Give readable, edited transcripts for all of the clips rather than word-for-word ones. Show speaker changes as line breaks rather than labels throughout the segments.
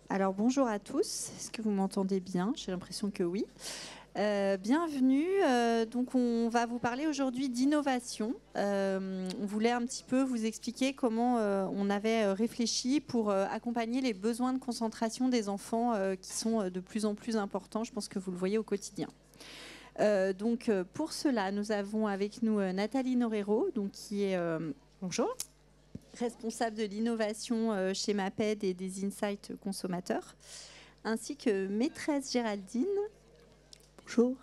Alors bonjour à tous, est-ce que vous m'entendez bien? J'ai l'impression que oui. Bienvenue, donc on va vous parler aujourd'hui d'innovation. On voulait un petit peu vous expliquer comment on avait réfléchi pour accompagner les besoins de concentration des enfants qui sont de plus en plus importants, je pense que vous le voyez au quotidien. Donc pour cela, nous avons avec nous Nathalie Norero, donc, qui est bonjour, responsable de l'innovation chez MAPED et des insights consommateurs, ainsi que maîtresse Géraldine, bonjour,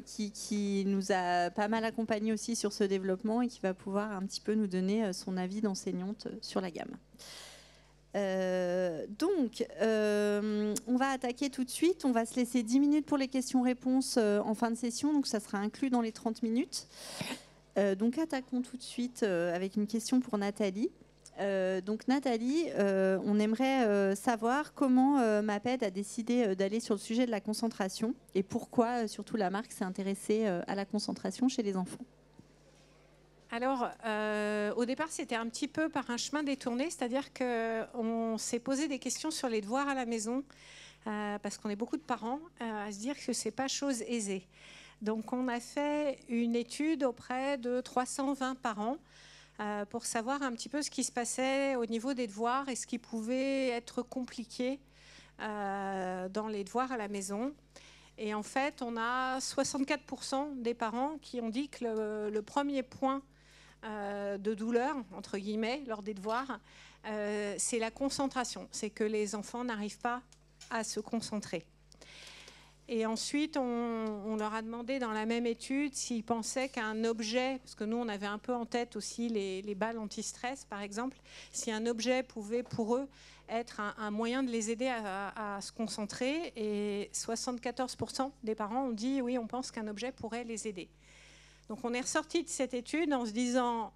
qui nous a pas mal accompagnés aussi sur ce développement et qui va pouvoir un petit peu nous donner son avis d'enseignante sur la gamme. On va attaquer tout de suite. On va se laisser 10 minutes pour les questions-réponses en fin de session, donc ça sera inclus dans les 30 minutes. Donc attaquons tout de suite avec une question pour Nathalie. Donc Nathalie, on aimerait savoir comment MAPED a décidé d'aller sur le sujet de la concentration et pourquoi surtout la marque s'est intéressée à la concentration chez les enfants.
Alors, au départ, c'était un petit peu par un chemin détourné, c'est-à-dire qu'on s'est posé des questions sur les devoirs à la maison, parce qu'on est beaucoup de parents à se dire que ce n'est pas chose aisée. Donc, on a fait une étude auprès de 320 parents pour savoir un petit peu ce qui se passait au niveau des devoirs et ce qui pouvait être compliqué dans les devoirs à la maison. Et en fait, on a 64% des parents qui ont dit que le premier point de douleur, entre guillemets, lors des devoirs, c'est la concentration. C'est que les enfants n'arrivent pas à se concentrer. Et ensuite, on leur a demandé dans la même étude s'ils pensaient qu'un objet, parce que nous, on avait un peu en tête aussi les balles anti-stress, par exemple, si un objet pouvait pour eux être un moyen de les aider à se concentrer. Et 74% des parents ont dit oui, on pense qu'un objet pourrait les aider. Donc on est ressorti de cette étude en se disant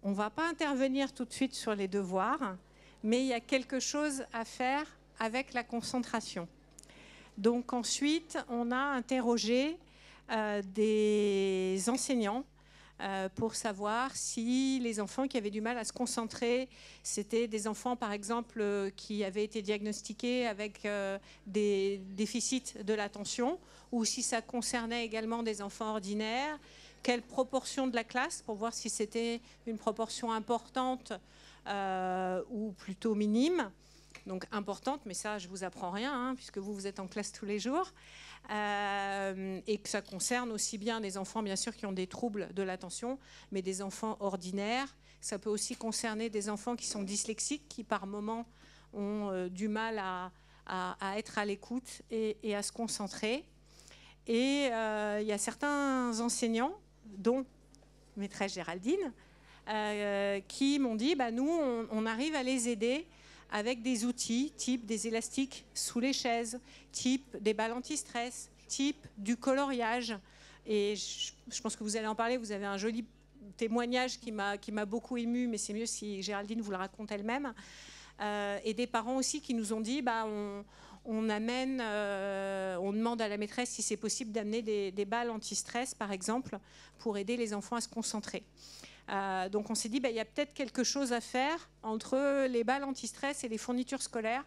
on ne va pas intervenir tout de suite sur les devoirs, mais il y a quelque chose à faire avec la concentration. Donc ensuite, on a interrogé des enseignants pour savoir si les enfants qui avaient du mal à se concentrer, c'était des enfants, par exemple, qui avaient été diagnostiqués avec des déficits de l'attention, ou si ça concernait également des enfants ordinaires, quelle proportion de la classe, pour voir si c'était une proportion importante ou plutôt minime. Donc importante, mais ça, je ne vous apprends rien, hein, puisque vous êtes en classe tous les jours. Et que ça concerne aussi bien des enfants, bien sûr, qui ont des troubles de l'attention, mais des enfants ordinaires. Ça peut aussi concerner des enfants qui sont dyslexiques, qui par moments ont du mal à être à l'écoute et à se concentrer. Et il y a certains enseignants, dont maîtresse Géraldine, qui m'ont dit, nous, on arrive à les aider avec des outils type des élastiques sous les chaises, type des balles anti-stress, type du coloriage. Et je pense que vous allez en parler, vous avez un joli témoignage qui m'a beaucoup émue, mais c'est mieux si Géraldine vous le raconte elle-même. Et des parents aussi qui nous ont dit, on demande à la maîtresse si c'est possible d'amener des balles anti-stress, par exemple, pour aider les enfants à se concentrer. Donc on s'est dit, il y a peut-être quelque chose à faire entre les balles anti-stress et les fournitures scolaires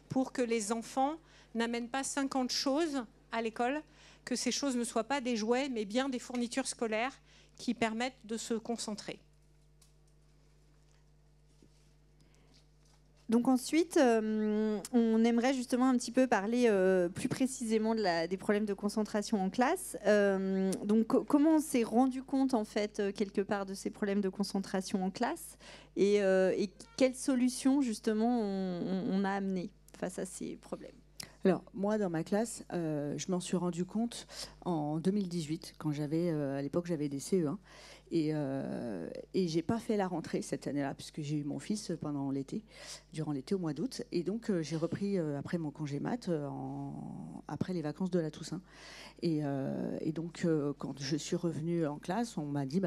pour que les enfants n'amènent pas 50 choses à l'école, que ces choses ne soient pas des jouets, mais bien des fournitures scolaires qui permettent de se concentrer.
Donc ensuite, on aimerait justement un petit peu parler plus précisément des problèmes de concentration en classe. Donc comment on s'est rendu compte en fait quelque part de ces problèmes de concentration en classe et quelles solutions justement on a amenées face à ces problèmes?
Alors, moi, dans ma classe, je m'en suis rendu compte en 2018, quand à l'époque, j'avais des CE1. Et j'ai pas fait la rentrée cette année-là, puisque j'ai eu mon fils durant l'été, au mois d'août. Et donc, j'ai repris après mon congé mat, après les vacances de la Toussaint. Et donc, quand je suis revenue en classe, on m'a dit,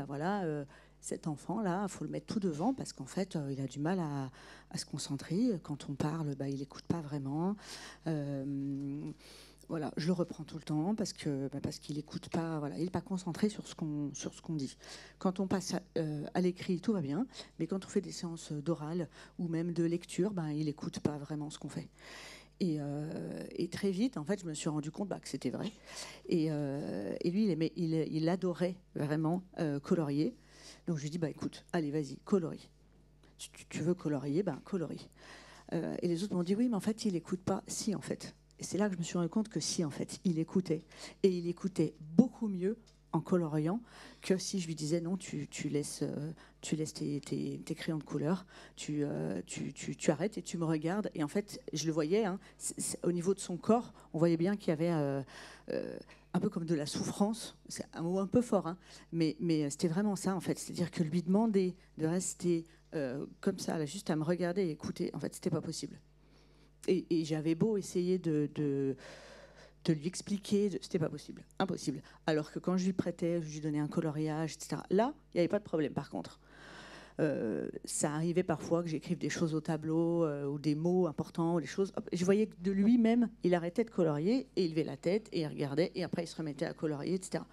cet enfant-là, il faut le mettre tout devant parce qu'en fait, il a du mal à se concentrer. Quand on parle, il n'écoute pas vraiment. voilà, je le reprends tout le temps parce qu'il n'écoute pas, voilà, il n'est pas concentré sur ce qu'on dit. Quand on passe à l'écrit, tout va bien, mais quand on fait des séances d'oral ou même de lecture, il n'écoute pas vraiment ce qu'on fait. Et très vite, en fait, je me suis rendu compte que c'était vrai. Et lui, il adorait vraiment colorier. Donc je lui dis, écoute, allez, vas-y, colorie. Tu veux colorier, colorie. Et les autres m'ont dit, oui, mais en fait, il n'écoute pas. Si, en fait. Et c'est là que je me suis rendu compte que si, en fait, il écoutait. Et il écoutait beaucoup mieux en coloriant que si je lui disais non, tu laisses tes crayons de couleur, tu arrêtes et tu me regardes. Et en fait, je le voyais, au niveau de son corps, on voyait bien qu'il y avait un peu comme de la souffrance. C'est un mot un peu fort, mais c'était vraiment ça, en fait. C'est-à-dire que lui demander de rester comme ça, là, juste à me regarder et écouter, en fait, c'était pas possible. Et j'avais beau essayer de lui expliquer, c'était pas possible, impossible. Alors que quand je lui prêtais, je lui donnais un coloriage, etc. Là, il n'y avait pas de problème. Par contre, ça arrivait parfois que j'écrive des choses au tableau ou des mots importants, ou des choses. Hop, je voyais que de lui-même, il arrêtait de colorier et il levait la tête et il regardait et après il se remettait à colorier, etc.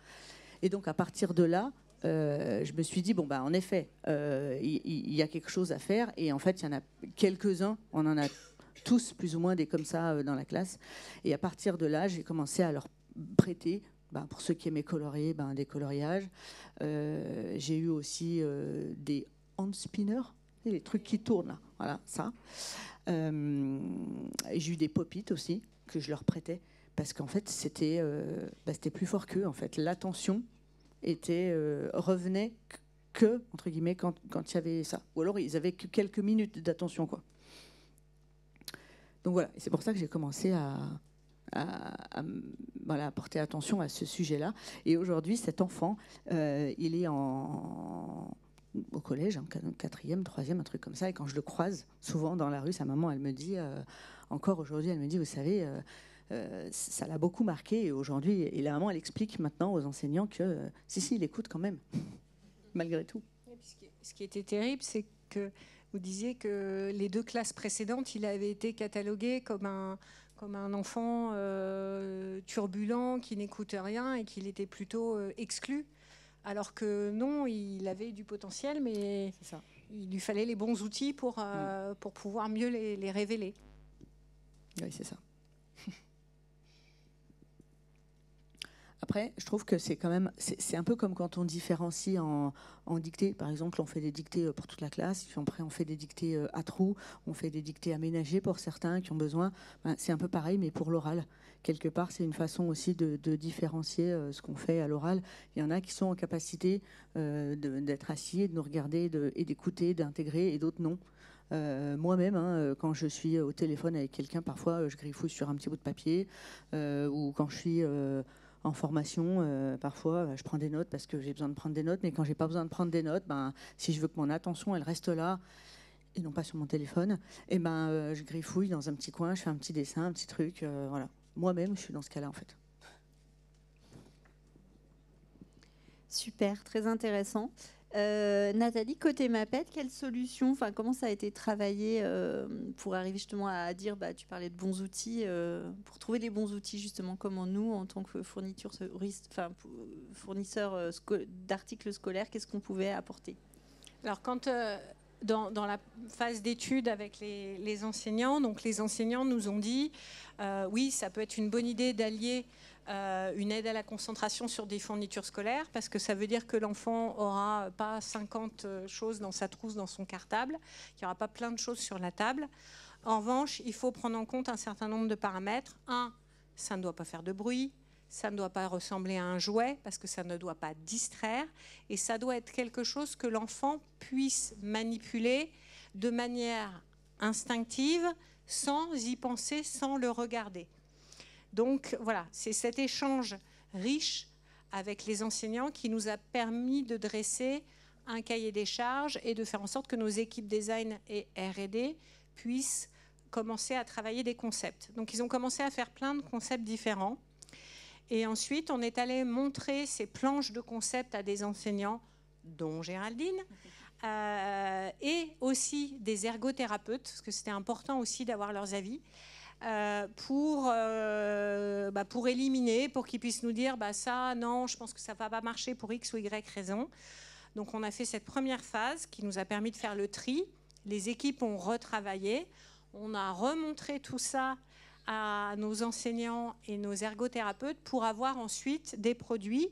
Et donc à partir de là, je me suis dit en effet, il y a quelque chose à faire. Et en fait, il y en a quelques-uns, on en a tous plus ou moins des comme ça dans la classe. Et à partir de là, j'ai commencé à leur prêter, pour ceux qui aimaient colorier, des coloriages. J'ai eu aussi des hand spinners, les trucs qui tournent là, voilà ça. J'ai eu des pop-it aussi que je leur prêtais parce qu'en fait c'était plus fort qu'eux. En fait, l'attention revenait que entre guillemets quand il y avait ça. Ou alors ils avaient que quelques minutes d'attention, quoi. Donc voilà, et c'est pour ça que j'ai commencé à porter attention à ce sujet-là. Et aujourd'hui, cet enfant, il est au collège, quatrième, troisième, un truc comme ça. Et quand je le croise, souvent dans la rue, sa maman, elle me dit, encore aujourd'hui, elle me dit, vous savez, ça l'a beaucoup marqué. Et aujourd'hui, et la maman, elle explique maintenant aux enseignants que si, il écoute quand même, malgré tout.
Ce qui était terrible, c'est que vous disiez que les 2 classes précédentes, il avait été catalogué comme un enfant turbulent qui n'écoutait rien et qu'il était plutôt exclu. Alors que non, il avait du potentiel, mais il lui fallait les bons outils pour pouvoir mieux les révéler.
Oui, c'est ça. Après, je trouve que c'est quand même, c'est un peu comme quand on différencie en dictée. Par exemple, on fait des dictées pour toute la classe, puis après on fait des dictées à trous, on fait des dictées aménagées pour certains qui ont besoin. C'est un peu pareil, mais pour l'oral. Quelque part, c'est une façon aussi de différencier ce qu'on fait à l'oral. Il y en a qui sont en capacité d'être assis et de nous regarder et d'écouter, d'intégrer, et d'autres non. Moi-même, quand je suis au téléphone avec quelqu'un, parfois je griffouille sur un petit bout de papier, ou quand je suis en formation, parfois je prends des notes parce que j'ai besoin de prendre des notes, mais quand j'ai pas besoin de prendre des notes, si je veux que mon attention elle reste là et non pas sur mon téléphone, et je griffouille dans un petit coin, je fais un petit dessin, un petit truc, voilà. Moi-même, je suis dans ce cas-là en fait.
Super, très intéressant. Nathalie, côté MAPET, quelle solution, comment ça a été travaillé pour arriver justement à dire, tu parlais de bons outils, pour trouver les bons outils justement, comment nous, en tant que fournisseur d'articles scolaires, qu'est-ce qu'on pouvait apporter?
Alors quand dans la phase d'études avec les enseignants, donc les enseignants nous ont dit, oui, ça peut être une bonne idée d'allier une aide à la concentration sur des fournitures scolaires, parce que ça veut dire que l'enfant n'aura pas 50 choses dans sa trousse, dans son cartable, qu'il n'y aura pas plein de choses sur la table. En revanche, il faut prendre en compte un certain nombre de paramètres. Ça ne doit pas faire de bruit, ça ne doit pas ressembler à un jouet, parce que ça ne doit pas distraire, et ça doit être quelque chose que l'enfant puisse manipuler de manière instinctive, sans y penser, sans le regarder. Donc voilà, c'est cet échange riche avec les enseignants qui nous a permis de dresser un cahier des charges et de faire en sorte que nos équipes design et R&D puissent commencer à travailler des concepts. Donc ils ont commencé à faire plein de concepts différents. Et ensuite, on est allé montrer ces planches de concepts à des enseignants, dont Géraldine, et aussi des ergothérapeutes, parce que c'était important aussi d'avoir leurs avis. pour éliminer, pour qu'ils puissent nous dire ça, non, je pense que ça ne va pas marcher pour X ou Y raison. Donc on a fait cette première phase qui nous a permis de faire le tri. Les équipes ont retravaillé. On a remontré tout ça à nos enseignants et nos ergothérapeutes pour avoir ensuite des produits.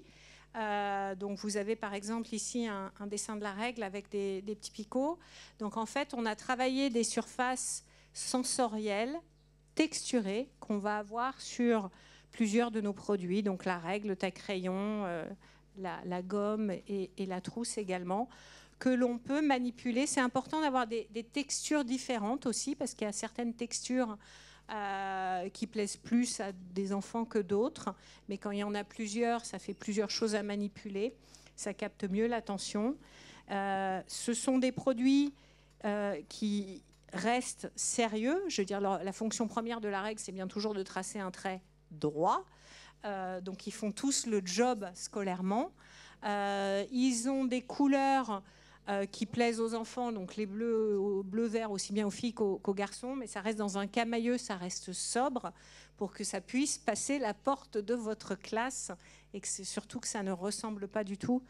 Donc vous avez par exemple ici un dessin de la règle avec des petits picots. Donc en fait, on a travaillé des surfaces sensorielles, texturées, qu'on va avoir sur plusieurs de nos produits. Donc la règle, le taille-crayon, la gomme et la trousse également, que l'on peut manipuler. C'est important d'avoir des textures différentes aussi, parce qu'il y a certaines textures qui plaisent plus à des enfants que d'autres. Mais quand il y en a plusieurs, ça fait plusieurs choses à manipuler. Ça capte mieux l'attention. Ce sont des produits qui restent sérieux. Je veux dire, la fonction première de la règle, c'est bien toujours de tracer un trait droit. Donc, ils font tous le job scolairement. Ils ont des couleurs qui plaisent aux enfants, donc les bleu-vert aussi bien aux filles qu'aux garçons, mais ça reste dans un camailleux, ça reste sobre pour que ça puisse passer la porte de votre classe et que c'est surtout que ça ne ressemble pas du tout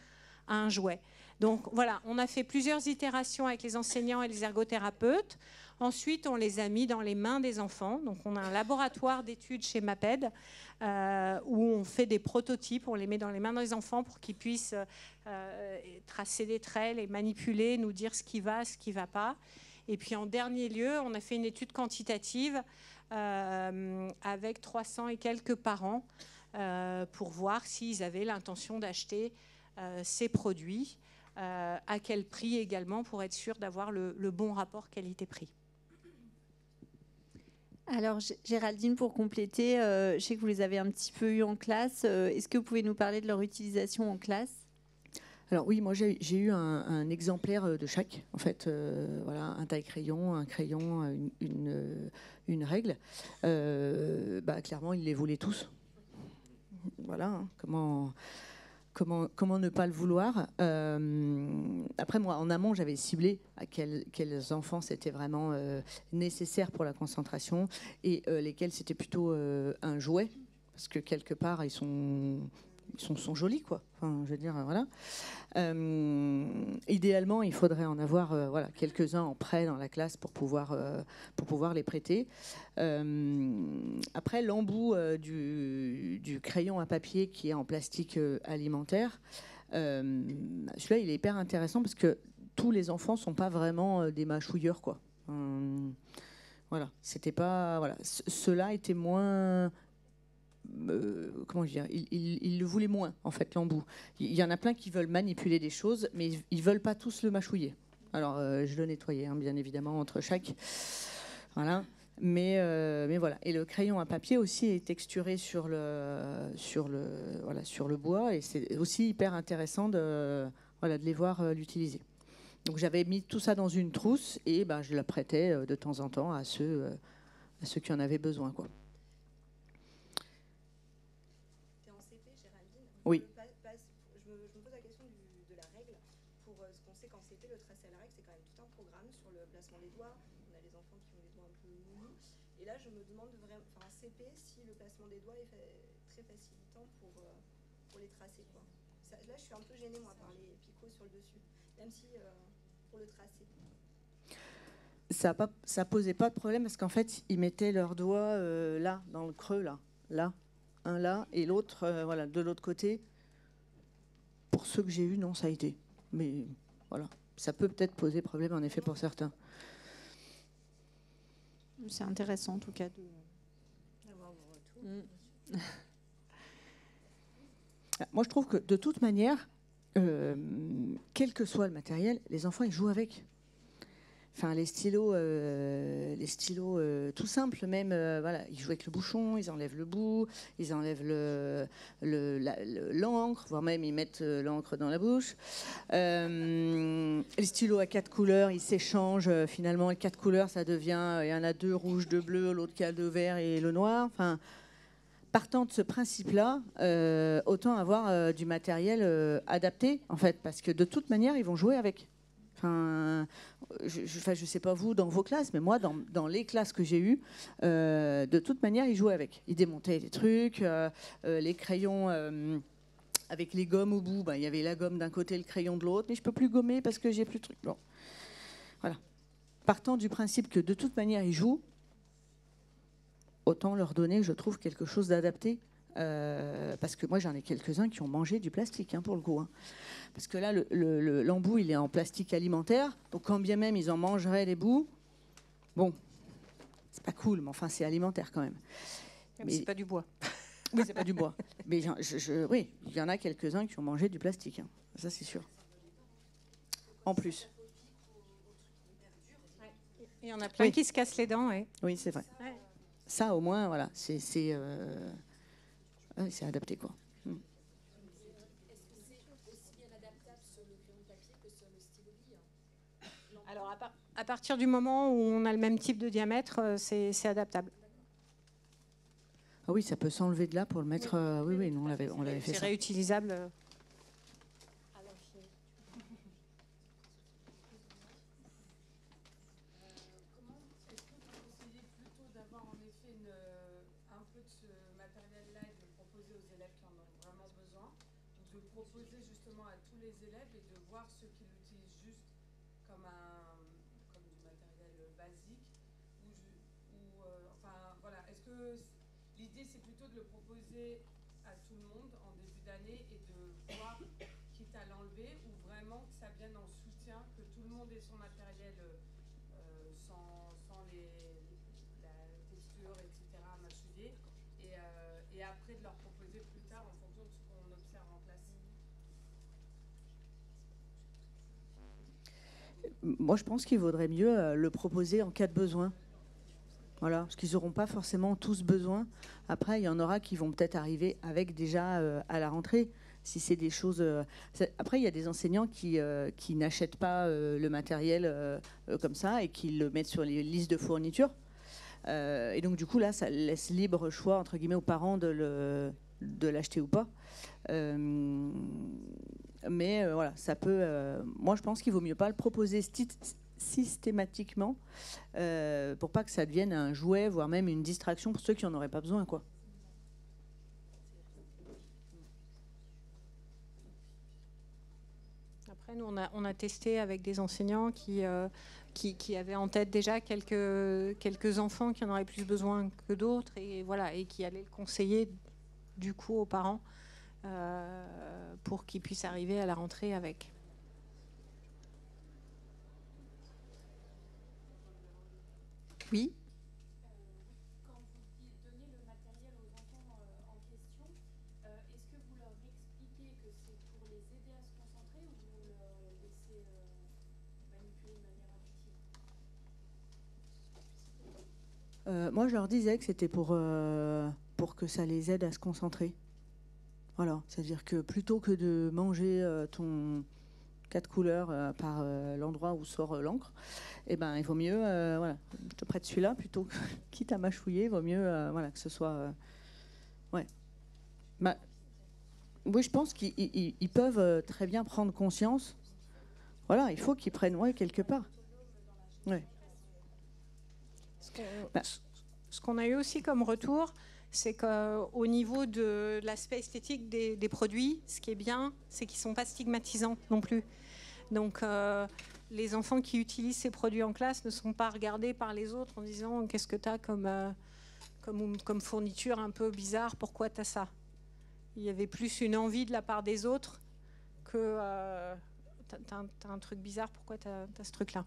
à un jouet. Donc voilà, on a fait plusieurs itérations avec les enseignants et les ergothérapeutes. Ensuite, on les a mis dans les mains des enfants. Donc on a un laboratoire d'études chez MAPED où on fait des prototypes, on les met dans les mains des enfants pour qu'ils puissent tracer des traits, les manipuler, nous dire ce qui va, ce qui ne va pas. Et puis en dernier lieu, on a fait une étude quantitative avec 300 et quelques parents pour voir s'ils avaient l'intention d'acheter ces produits, à quel prix également, pour être sûr d'avoir le bon rapport qualité-prix.
Alors Géraldine, pour compléter, je sais que vous les avez un petit peu eus en classe. Est-ce que vous pouvez nous parler de leur utilisation en classe ?
Alors oui, moi j'ai eu un exemplaire de chaque, en fait, voilà, un taille-crayon, un crayon, une règle. Clairement, ils les voulaient tous. Voilà, hein, comment ne pas le vouloir. Après, moi, en amont, j'avais ciblé à quels enfants c'était vraiment nécessaire pour la concentration et lesquels c'était plutôt un jouet, parce que quelque part, ils sont jolis, quoi. Enfin, je veux dire, voilà. Idéalement, il faudrait en avoir quelques-uns en prêt dans la classe pour pouvoir les prêter. Après, l'embout du crayon à papier qui est en plastique alimentaire, celui-là, il est hyper intéressant parce que tous les enfants sont pas vraiment des mâchouilleurs, quoi. Voilà, c'était pas... Voilà. Ceux-là étaient moins... comment dire, ils le voulaient moins, en fait, l'embout. Il y en a plein qui veulent manipuler des choses, mais ils ne veulent pas tous le mâchouiller. Alors, je le nettoyais, hein, bien évidemment, entre chaque. Voilà. Mais voilà. Et le crayon à papier aussi est texturé sur le bois, et c'est aussi hyper intéressant de les voir l'utiliser. Donc, j'avais mis tout ça dans une trousse, et je la prêtais de temps en temps à ceux qui en avaient besoin, quoi. Oui.
Je me pose la question de la règle. Pour ce qu'on sait qu'en CP, le tracé à la règle, c'est quand même tout un programme sur le placement des doigts. On a les enfants qui ont les doigts un peu mous. Et là, je me demande vraiment, en CP, si le placement des doigts est très facilitant pour les tracer, quoi. Là, je suis un peu gênée, moi, par les picots sur le dessus. Même si pour le tracer.
Ça posait pas de problème parce qu'en fait, ils mettaient leurs doigts là, dans le creux, là. Un là et l'autre de l'autre côté. Pour ceux que j'ai eus, non, ça a été. Mais voilà, ça peut peut-être poser problème en effet pour certains.
C'est intéressant en tout cas
d'avoir vos retours.
Moi, je trouve que de toute manière, quel que soit le matériel, les enfants ils jouent avec. Enfin, les stylos tout simples, même, ils jouent avec le bouchon, ils enlèvent le bout, ils enlèvent l'encre, voire même ils mettent l'encre dans la bouche. Les stylos à 4 couleurs, ils s'échangent. Finalement, les 4 couleurs, ça devient, il y en a 2 rouges, 2 bleus, l'autre qui a le vert et le noir. Enfin, partant de ce principe-là, autant avoir du matériel adapté, en fait, parce que de toute manière, ils vont jouer avec. Enfin, je sais pas vous dans vos classes, mais moi, dans les classes que j'ai eues, de toute manière, ils jouaient avec. Ils démontaient les trucs, les crayons avec les gommes au bout. Il y avait la gomme d'un côté, le crayon de l'autre, mais je peux plus gommer parce que j'ai plus de trucs. Bon, voilà. Partant du principe que de toute manière, ils jouent, autant leur donner, je trouve, quelque chose d'adapté. Parce que moi, j'en ai quelques-uns qui ont mangé du plastique, pour le coup. Parce que là, l'embout, il est en plastique alimentaire. Donc, quand bien même ils en mangeraient les bouts, bon, c'est pas cool, mais enfin, c'est alimentaire quand même.
Mais c'est pas du bois.
Oui, c'est pas du bois. Mais oui, il y en a quelques-uns qui ont mangé du plastique. Ça, c'est sûr. En plus.
Il y en a plein qui se cassent les dents.
Oui, c'est vrai. Ouais. Ça, au moins, voilà, c'est adapté, quoi.
Alors, à partir du moment où on a le même type de diamètre, c'est adaptable.
Ah oui, ça peut s'enlever de là pour le mettre. Oui, nous, on l'avait fait ça.
C'est réutilisable.
Proposer justement à tous les élèves et de voir ceux qui l'utilisent juste comme du matériel basique enfin voilà, est-ce que l'idée c'est plutôt de le proposer à tout le monde en début d'année et de voir quitte à l'enlever ou vraiment que ça vienne en soutien, que tout le monde ait son matériel sans la texture etc. à mâchouiller et après de leur proposer plus tard en fonction de ce qu'on observe en classe.
Moi, je pense qu'il vaudrait mieux le proposer en cas de besoin. Voilà, parce qu'ils n'auront pas forcément tous besoin. Après, il y en aura qui vont peut-être arriver avec déjà à la rentrée. Si c'est des choses. Après, il y a des enseignants qui n'achètent pas le matériel comme ça et qui le mettent sur les listes de fournitures. Et donc, du coup, là, ça laisse libre choix, entre guillemets, aux parents de l'acheter ou pas. Mais voilà, ça peut. Moi, je pense qu'il vaut mieux pas le proposer systématiquement pour pas que ça devienne un jouet, voire même une distraction pour ceux qui en auraient pas besoin, quoi.
Après, nous, on a testé avec des enseignants qui avaient en tête déjà quelques enfants qui en auraient plus besoin que d'autres et voilà, et qui allaient le conseiller du coup aux parents. Pour qu'ils puissent arriver à la rentrée avec. Oui.
Quand vous donnez le matériel aux enfants en question, est-ce que vous leur expliquez que c'est pour les aider à se concentrer ou vous leur laissez manipuler de manière intuitive ?
Moi, je leur disais que c'était pour que ça les aide à se concentrer. Voilà, c'est-à-dire que plutôt que de manger ton 4 couleurs par l'endroit où sort l'encre, il vaut mieux, voilà, je te prête celui-là plutôt que, quitte à mâchouiller, il vaut mieux voilà, que ce soit... ouais. Oui, je pense qu'ils peuvent très bien prendre conscience. Voilà, il faut qu'ils prennent quelque part. Ouais.
Ce qu'on a eu aussi comme retour, c'est qu'au niveau de l'aspect esthétique des produits, ce qui est bien, c'est qu'ils ne sont pas stigmatisants non plus. Donc, les enfants qui utilisent ces produits en classe ne sont pas regardés par les autres en disant « Qu'est-ce que tu as comme fourniture un peu bizarre, pourquoi tu as ça ?» Il y avait plus une envie de la part des autres que « T'as un truc bizarre, pourquoi tu as ce truc-là ?»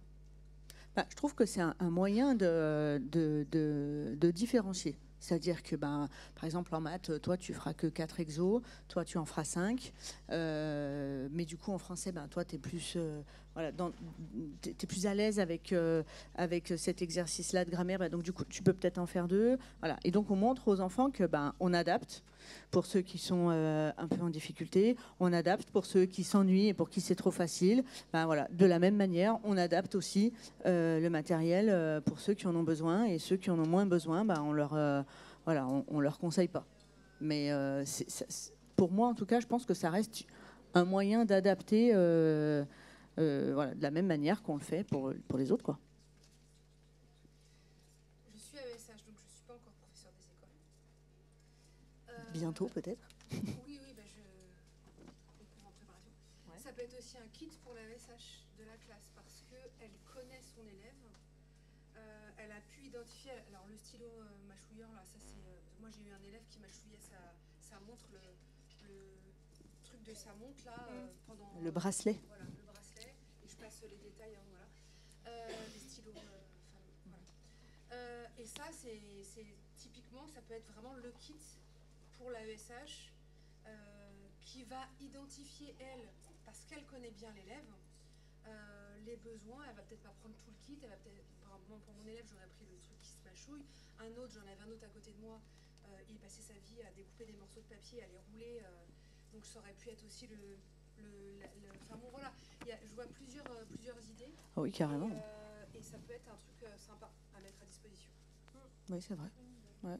Je trouve que c'est un moyen de différencier. C'est-à-dire que, par exemple, en maths, toi, tu feras que 4 exos, toi, tu en feras 5. Mais du coup, en français, toi, tu es plus, t'es plus à l'aise avec cet exercice-là de grammaire. Donc, du coup, tu peux peut-être en faire 2. Voilà. Et donc, on montre aux enfants que on adapte pour ceux qui sont un peu en difficulté. On adapte pour ceux qui s'ennuient et pour qui c'est trop facile. Voilà. De la même manière, on adapte aussi le matériel pour ceux qui en ont besoin. Et ceux qui en ont moins besoin, on leur conseille pas. Mais pour moi, en tout cas, je pense que ça reste un moyen d'adapter voilà, de la même manière qu'on le fait pour les autres, quoi.
Je suis AESH, donc je ne suis pas encore professeur des écoles.
Bientôt, peut-être.
Oui, bah en préparation. Ouais. Ça peut être aussi un kit pour l'AESH de la classe parce qu'elle connaît son élève. Elle a pu identifier. Alors, le stylo mâchouilleur, là, ça c'est. Moi, j'ai eu un élève qui mâchouillait sa montre, le truc de sa montre, là, pendant.
Le bracelet.
Voilà, le bracelet. Et je passe les détails, hein, voilà. Les stylos. Voilà. Et ça, c'est typiquement, ça peut être vraiment le kit pour l'AESH qui va identifier, elle, parce qu'elle connaît bien l'élève, les besoins. Elle va peut-être pas prendre tout le kit. Elle va peut-être, par exemple, pour mon élève, j'aurais pris le truc qui se mâchouille. J'en avais un autre à côté de moi. Il passait sa vie à découper des morceaux de papier, à les rouler. Donc ça aurait pu être aussi enfin bon, voilà. Je vois plusieurs idées.
Oh oui, carrément.
Et ça peut être un truc sympa à mettre à disposition.
Oui, c'est vrai. Ouais.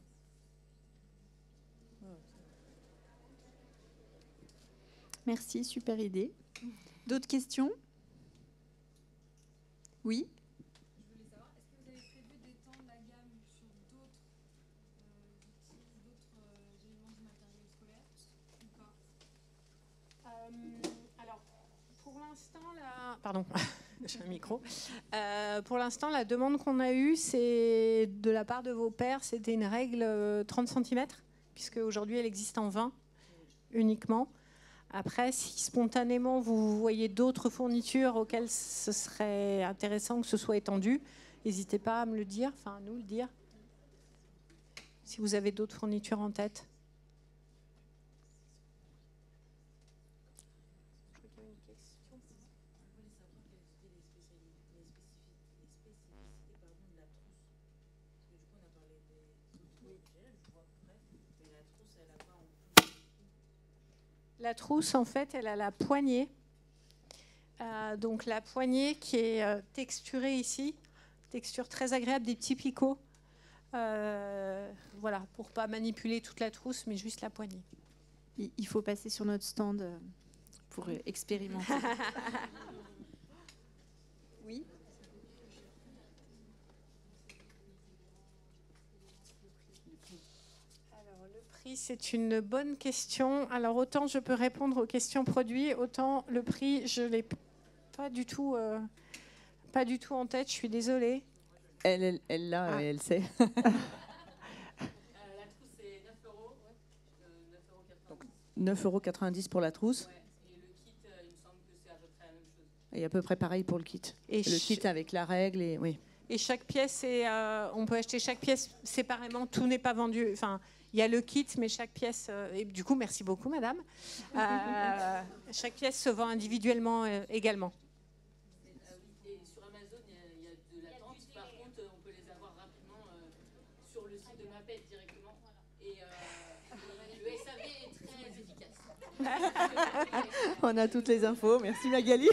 Merci, super idée. D'autres questions? Oui.
Je voulais savoir, est-ce que vous avez prévu d'étendre la gamme sur d'autres outils, d'autres éléments du matériel scolaire ou pas?
Alors, pour l'instant, pardon, j'ai un micro. Pour l'instant, la demande qu'on a eue, c'est de la part de vos pairs, c'était une règle 30 cm, puisque aujourd'hui elle existe en 20 uniquement. Après, si spontanément vous voyez d'autres fournitures auxquelles ce serait intéressant que ce soit étendu, n'hésitez pas à me le dire, enfin à nous le dire, si vous avez d'autres fournitures en tête. La trousse, en fait, elle a la poignée. Donc la poignée qui est texturée ici, texture très agréable, des petits picots. Voilà, pour ne pas manipuler toute la trousse, mais juste la poignée.
Il faut passer sur notre stand pour expérimenter. Oui.
C'est une bonne question. Alors, autant je peux répondre aux questions produits, autant le prix, je ne l'ai pas du tout en tête. Je suis désolée.
Elle l'a, elle sait.
La trousse, c'est 9 €. Donc
9,90 € pour la trousse.
Ouais. Et le kit, il me semble que c'est à peu près la même chose.
Et à peu près pareil pour le kit. Et le kit avec la règle. Oui.
Et chaque pièce, on peut acheter chaque pièce séparément. Tout n'est pas vendu. Enfin, il y a le kit, mais chaque pièce... et du coup, merci beaucoup, madame. Chaque pièce se vend individuellement également.
Et sur Amazon, il y a de l'attente. Par contre, on peut les avoir rapidement sur le site de Maped directement. Et le SAV est très efficace.
On a toutes les infos. Merci Magali.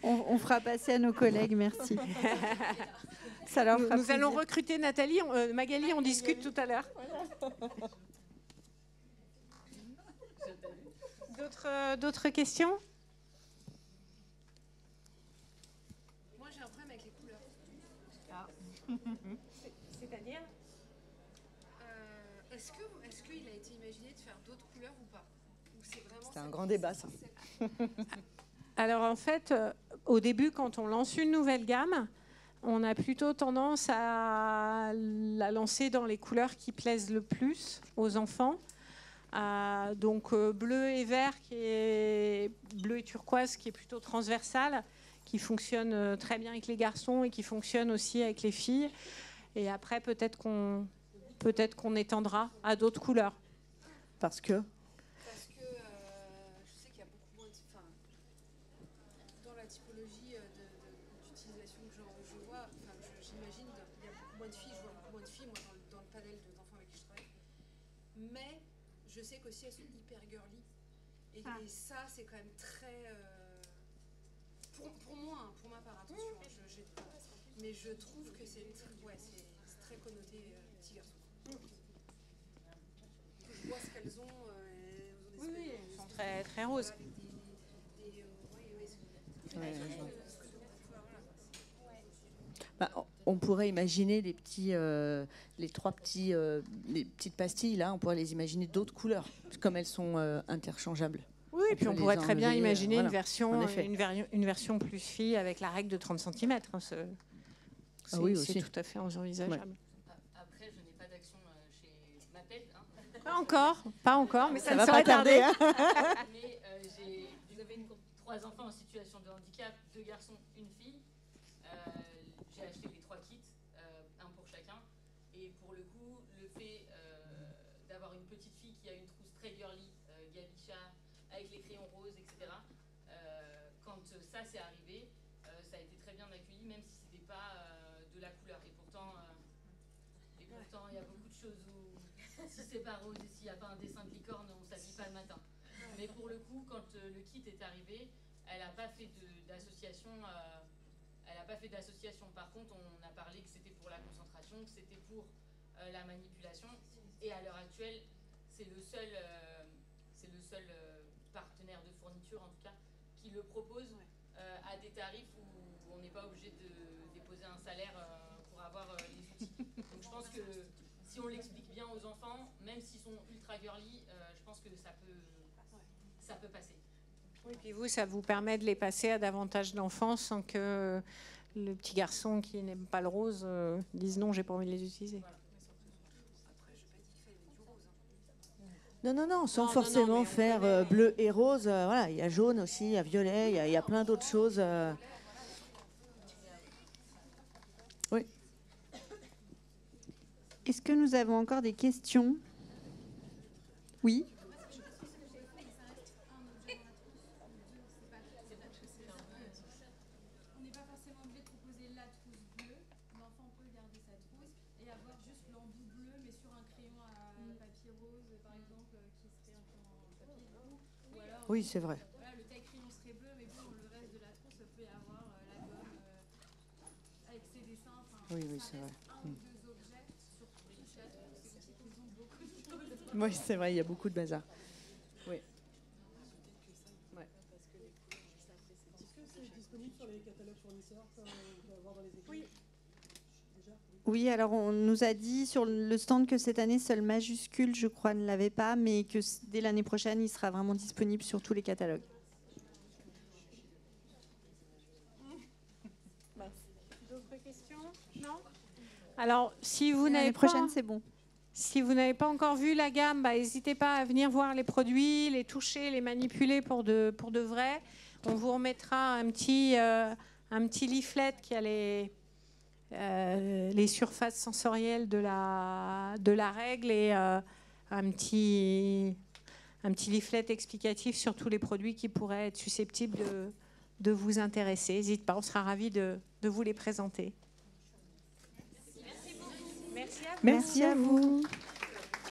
On fera passer à nos collègues, merci. Ça leur fera
Nous allons recruter Nathalie, Magali, on discute tout à l'heure. D'autres questions?
Moi, j'ai un problème avec les couleurs.
C'est-à-dire
Est-ce qu'il a été imaginé de faire d'autres couleurs ou pas?
C'est un grand débat, ça.
Alors en fait, au début, quand on lance une nouvelle gamme, on a plutôt tendance à la lancer dans les couleurs qui plaisent le plus aux enfants. Donc bleu et vert, bleu et turquoise, qui est plutôt transversal, qui fonctionne très bien avec les garçons et qui fonctionne aussi avec les filles. Et après, peut-être qu'on étendra à d'autres couleurs.
Parce que
je sais qu'il y a beaucoup moins dans la typologie d'utilisation que je vois, j'imagine qu'il y a beaucoup moins de filles, je vois beaucoup moins de filles moi dans le panel d'enfants avec qui je travaille. Mais je sais qu'aussi elles sont hyper girly. Et ça, c'est quand même très... pour moi, hein, pour ma part, attention, mais je trouve que c'est très connoté petits garçons. Je vois ce qu'elles ont.
Oui, elles sont très, très roses.
Voilà,
On pourrait imaginer les petites pastilles, là, on pourrait les imaginer d'autres couleurs, comme elles sont interchangeables.
Oui, et puis on pourrait très bien imaginer
voilà,
une version plus fille avec la règle de 30 cm. C'est tout à fait envisageable.
Ouais. Après, je n'ai pas d'action chez Maped.
Pas encore, mais ça ne
va
saurait
pas tarder.
Mais vous avez 3 enfants en situation de handicap, 2 garçons, 1 fille. J'ai acheté les 3 kits, un pour chacun. Et pour le coup, le fait d'avoir une petite fille qui a une trousse très girly, Galicia, avec les crayons roses, etc. Quand ça s'est arrivé, ça a été très bien accueilli, même si c'était pas de la couleur. Et pourtant, il y a beaucoup de choses où, si c'est pas rose et s'il n'y a pas un dessin de licorne, on s'habille pas le matin. Mais pour le coup, quand le kit est arrivé, elle n'a pas fait d'association. Par contre, on a parlé que c'était pour la concentration, que c'était pour la manipulation. Et à l'heure actuelle, c'est le seul partenaire de fourniture, en tout cas, qui le propose à des tarifs où on n'est pas obligé de déposer un salaire pour avoir les outils. Donc je pense que si on l'explique bien aux enfants, même s'ils sont ultra girly, je pense que ça peut passer.
Oui, puis vous, ça vous permet de les passer à davantage d'enfants sans que le petit garçon qui n'aime pas le rose dise non, j'ai pas envie de les utiliser.
Voilà.
Non, sans forcément faire bleu et rose. Voilà, il y a jaune aussi, il y a violet, il y a plein d'autres choses. Oui.
Est-ce que nous avons encore des questions? Oui.
On n'est pas forcément obligé de proposer la trousse bleue. L'enfant peut garder sa trousse et avoir juste l'embout bleu, mais sur un crayon à papier rose, par exemple, qui serait un peu en papier. Ou alors,
Oui, c'est vrai.
Voilà, le taille-crayon serait bleu, mais bon, le reste de la trousse, ça peut y avoir la gomme avec ses dessins.
Oui, c'est vrai.
Un ou 2 objets sur toute la trousse. C'est aussi qu'ils ont beaucoup de choses.
Oui, c'est vrai, il y a beaucoup de bazar. Oui. Ouais.
Est-ce que c'est disponible sur les catalogues fournisseurs qu'on peut avoir dans les écrits?
Oui. Oui, alors on nous a dit sur le stand que cette année, seul Majuscule, je crois, ne l'avait pas, mais que dès l'année prochaine, il sera vraiment disponible sur tous les catalogues.
D'autres questions? Non? Alors, si vous n'avez
L'année prochaine, c'est bon.
Si vous n'avez pas encore vu la gamme, n'hésitez pas à venir voir les produits, les toucher, les manipuler pour de vrai. On vous remettra un petit leaflet qui a les surfaces sensorielles de la règle et un petit leaflet explicatif sur tous les produits qui pourraient être susceptibles de vous intéresser. N'hésitez pas, on sera ravis de vous les présenter. Merci à vous.
Merci à vous.